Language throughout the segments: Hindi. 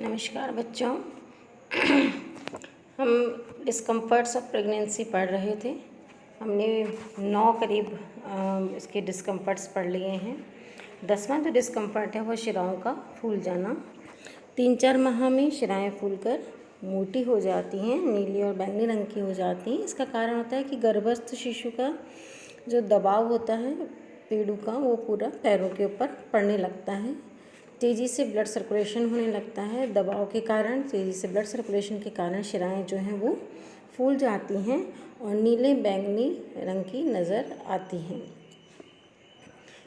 नमस्कार बच्चों। हम डिस्कम्फर्ट्स ऑफ प्रेगनेंसी पढ़ रहे थे। हमने 9 करीब इसके डिस्कम्फर्ट्स पढ़ लिए हैं। 10वां जो डिस्कम्फर्ट है वो शिराओं का फूल जाना। 3-4 माह में शिराएँ फूलकर मोटी हो जाती हैं, नीली और बैंगनी रंग की हो जाती हैं। इसका कारण होता है कि गर्भस्थ शिशु का जो दबाव होता है पेड़ों का, वो पूरा पैरों के ऊपर पड़ने लगता है। तेज़ी से ब्लड सर्कुलेशन होने लगता है। दबाव के कारण, तेज़ी से ब्लड सर्कुलेशन के कारण शिराएँ जो हैं वो फूल जाती हैं और नीले बैंगनी रंग की नज़र आती हैं।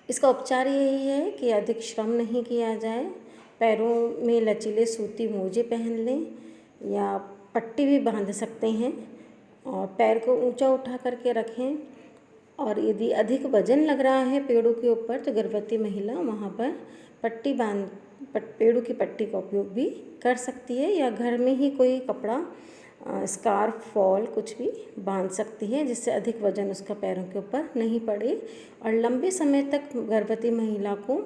इसका उपचार यही है कि अधिक श्रम नहीं किया जाए, पैरों में लचीले सूती मोजे पहन लें या पट्टी भी बांध सकते हैं और पैर को ऊंचा उठा करके रखें। और यदि अधिक वजन लग रहा है पेड़ों के ऊपर तो गर्भवती महिला वहाँ पर पेड़ों की पट्टी का उपयोग भी कर सकती है या घर में ही कोई कपड़ा, स्कार्फ, फॉल कुछ भी बांध सकती है, जिससे अधिक वजन उसका पैरों के ऊपर नहीं पड़े। और लंबे समय तक गर्भवती महिला को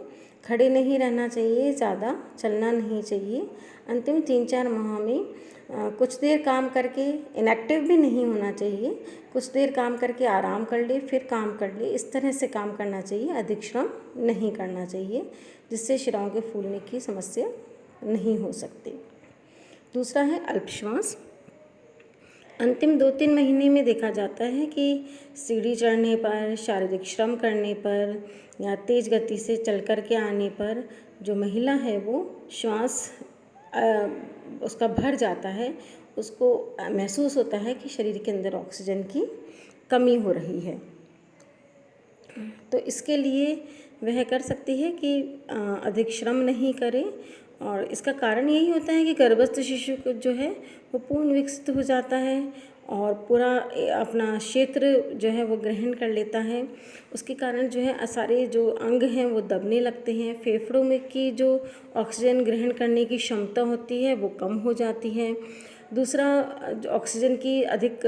खड़े नहीं रहना चाहिए, ज़्यादा चलना नहीं चाहिए। अंतिम 3-4 माह में कुछ देर काम करके, इनएक्टिव भी नहीं होना चाहिए, कुछ देर काम करके आराम कर ले, फिर काम कर ले, इस तरह से काम करना चाहिए। अधिक श्रम नहीं करना चाहिए, जिससे शिराओं के फूलने की समस्या नहीं हो सकती। दूसरा है अल्पश्वास। अंतिम 2-3 महीने में देखा जाता है कि सीढ़ी चढ़ने पर, शारीरिक श्रम करने पर या तेज़ गति से चल कर के आने पर जो महिला है वो श्वास उसका भर जाता है, उसको महसूस होता है कि शरीर के अंदर ऑक्सीजन की कमी हो रही है। तो इसके लिए वह कर सकती है कि अधिक श्रम नहीं करें। और इसका कारण यही होता है कि गर्भस्थ शिशु को जो है वो पूर्ण विकसित हो जाता है और पूरा अपना क्षेत्र जो है वो ग्रहण कर लेता है। उसके कारण जो है सारे जो अंग हैं वो दबने लगते हैं। फेफड़ों में की जो ऑक्सीजन ग्रहण करने की क्षमता होती है वो कम हो जाती है। दूसरा, ऑक्सीजन की अधिक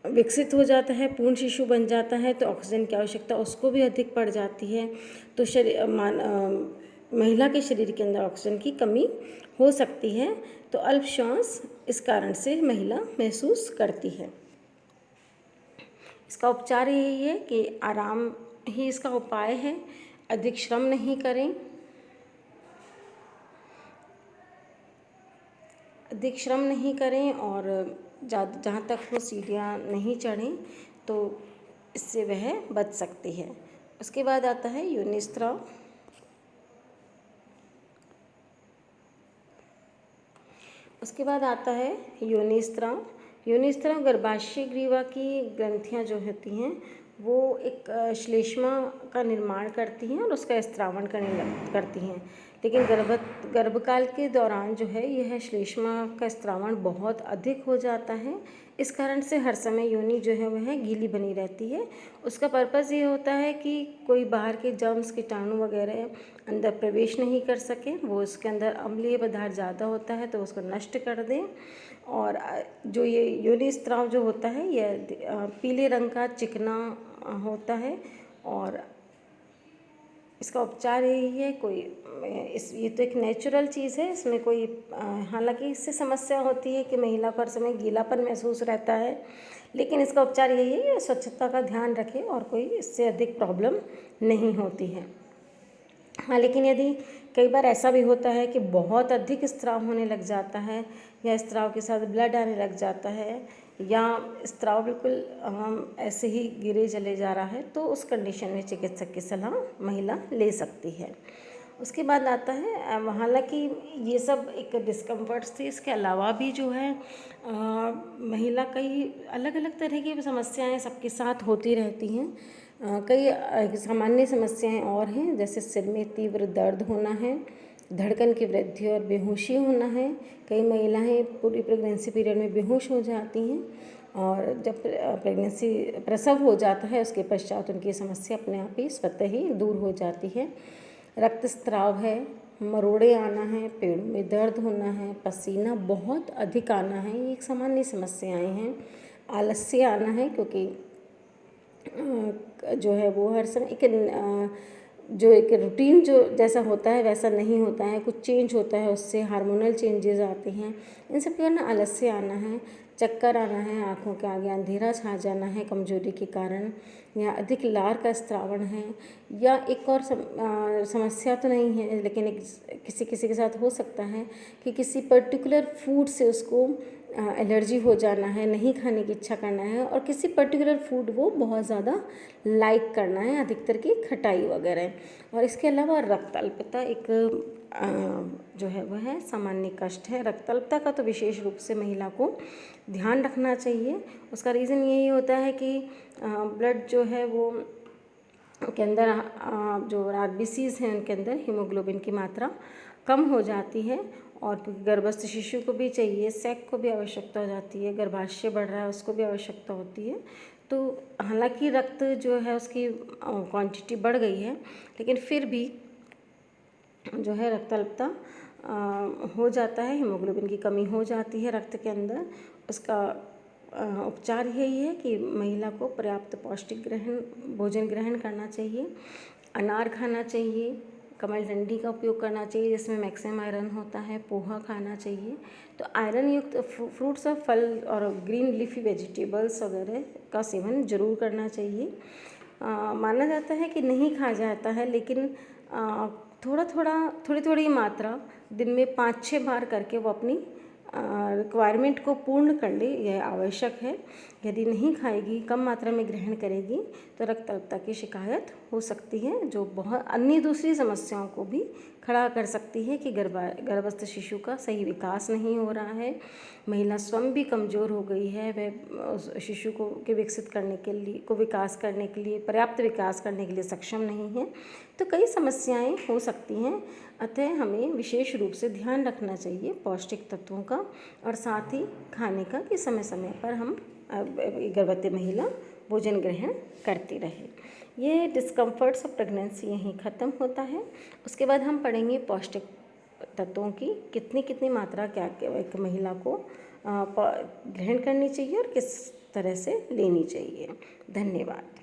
विकसित हो जाता है, पूर्ण शिशु बन जाता है, तो ऑक्सीजन की आवश्यकता उसको भी अधिक पड़ जाती है। तो महिला के शरीर के अंदर ऑक्सीजन की कमी हो सकती है। तो अल्पश्वास इस कारण से महिला महसूस करती है। इसका उपचार यही है कि आराम ही इसका उपाय है। अधिक श्रम नहीं करें, और जहाँ तक वो सीढ़ियाँ नहीं चढ़ें तो इससे वह बच सकती है। उसके बाद आता है योनिस्राव। योनिस्राव गर्भाशय ग्रीवा की ग्रंथियाँ जो होती हैं वो एक श्लेष्मा का निर्माण करती हैं और उसका स्त्रावण करती हैं। लेकिन गर्भकाल के दौरान जो है यह श्लेष्मा का स्त्रावण बहुत अधिक हो जाता है। इस कारण से हर समय योनि जो है वह गीली बनी रहती है। उसका पर्पज़ ये होता है कि कोई बाहर के जर्म्स, कीटाणु वगैरह अंदर प्रवेश नहीं कर सके। वो उसके अंदर अम्लीय पदार्थ ज़्यादा होता है तो उसको नष्ट कर दें। और जो ये योनि स्राव जो होता है यह पीले रंग का चिकना होता है और इसका उपचार यही है। ये तो एक नेचुरल चीज़ है, इसमें कोई हालांकि इससे समस्या होती है कि महिला को हर समय गीलापन महसूस रहता है, लेकिन इसका उपचार यही है कि स्वच्छता का ध्यान रखें और कोई इससे अधिक प्रॉब्लम नहीं होती है। हाँ, लेकिन यदि कई बार ऐसा भी होता है कि बहुत अधिक स्राव होने लग जाता है या स्राव के साथ ब्लड आने लग जाता है या स्राव बिल्कुल ऐसे ही गिरे चले जा रहा है, तो उस कंडीशन में चिकित्सक की सलाह महिला ले सकती है। उसके बाद आता है, हालांकि ये सब एक डिस्कम्फर्ट्स थी, इसके अलावा भी जो है महिला कई अलग अलग तरह की समस्याएं सबके साथ होती रहती हैं। कई सामान्य समस्याएं और हैं, जैसे सिर में तीव्र दर्द होना है, धड़कन की वृद्धि और बेहोशी होना है। कई महिलाएं पूरी प्रेगनेंसी पीरियड में बेहोश हो जाती हैं और जब प्रसव हो जाता है उसके पश्चात उनकी समस्या अपने आप ही स्वतः ही दूर हो जाती है। रक्तस्राव है, मरोड़े आना है, पेड़ों में दर्द होना है, पसीना बहुत अधिक आना है, ये एक सामान्य समस्याएं हैं। आलस्य आना है, क्योंकि जो है वो हर समय एक जो एक रूटीन जो जैसा होता है वैसा नहीं होता है, कुछ चेंज होता है, उससे हार्मोनल चेंजेस आते हैं। इन सब के कारण आलस्य आना है, चक्कर आना है, आँखों के आगे अंधेरा छा जाना है कमजोरी के कारण, या अधिक लार का स्त्रावण है, या एक और समस्या तो नहीं है लेकिन किसी किसी के साथ हो सकता है कि किसी पर्टिकुलर फूड से उसको एलर्जी हो जाना है, नहीं खाने की इच्छा करना है, और किसी पर्टिकुलर फूड वो बहुत ज़्यादा लाइक करना है, अधिकतर की खटाई वगैरह। और इसके अलावा रक्तअल्पता एक जो है वह है सामान्य कष्ट है। रक्तअल्पता का तो विशेष रूप से महिला को ध्यान रखना चाहिए। उसका रीज़न यही होता है कि ब्लड जो है वो के अंदर जो आरबीसीज़ हैं उनके अंदर हीमोग्लोबिन की मात्रा कम हो जाती है, और क्योंकि गर्भस्थ शिशु को भी चाहिए, सेक को भी आवश्यकता हो जाती है, गर्भाशय बढ़ रहा है उसको भी आवश्यकता होती है। तो हालांकि रक्त जो है उसकी क्वांटिटी बढ़ गई है, लेकिन फिर भी जो है रक्तअल्पता हो जाता है, हीमोग्लोबिन की कमी हो जाती है रक्त के अंदर। उसका उपचार यही है कि महिला को पर्याप्त पौष्टिक भोजन ग्रहण करना चाहिए, अनार खाना चाहिए, कमलडंडी का उपयोग करना चाहिए जिसमें मैक्सिमम आयरन होता है, पोहा खाना चाहिए। तो आयरन युक्त फ्रूट्स और फल और ग्रीन लीफी वेजिटेबल्स वगैरह का सेवन जरूर करना चाहिए। माना जाता है कि नहीं खाया जाता है, लेकिन थोड़ी थोड़ी मात्रा दिन में 5-6 बार करके वो अपनी रिक्वायरमेंट को पूर्ण कर ले, यह आवश्यक है। यदि नहीं खाएगी, कम मात्रा में ग्रहण करेगी तो रक्तअल्पता की शिकायत हो सकती है, जो बहुत अन्य दूसरी समस्याओं को भी खड़ा कर सकती है कि गर्भस्थ शिशु का सही विकास नहीं हो रहा है, महिला स्वयं भी कमज़ोर हो गई है, वह शिशु को के विकसित करने के लिए विकास करने के लिए पर्याप्त विकास करने के लिए सक्षम नहीं है। तो कई समस्याएं हो सकती हैं, अतः हमें विशेष रूप से ध्यान रखना चाहिए पौष्टिक तत्वों का, और साथ ही खाने का कि समय समय पर हम गर्भवती महिला भोजन ग्रहण करती रहे। ये डिस्कम्फर्ट्स ऑफ प्रेगनेंसी यहीं ख़त्म होता है। उसके बाद हम पढ़ेंगे पौष्टिक तत्वों की कितनी मात्रा क्या एक महिला को ग्रहण करनी चाहिए और किस तरह से लेनी चाहिए। धन्यवाद।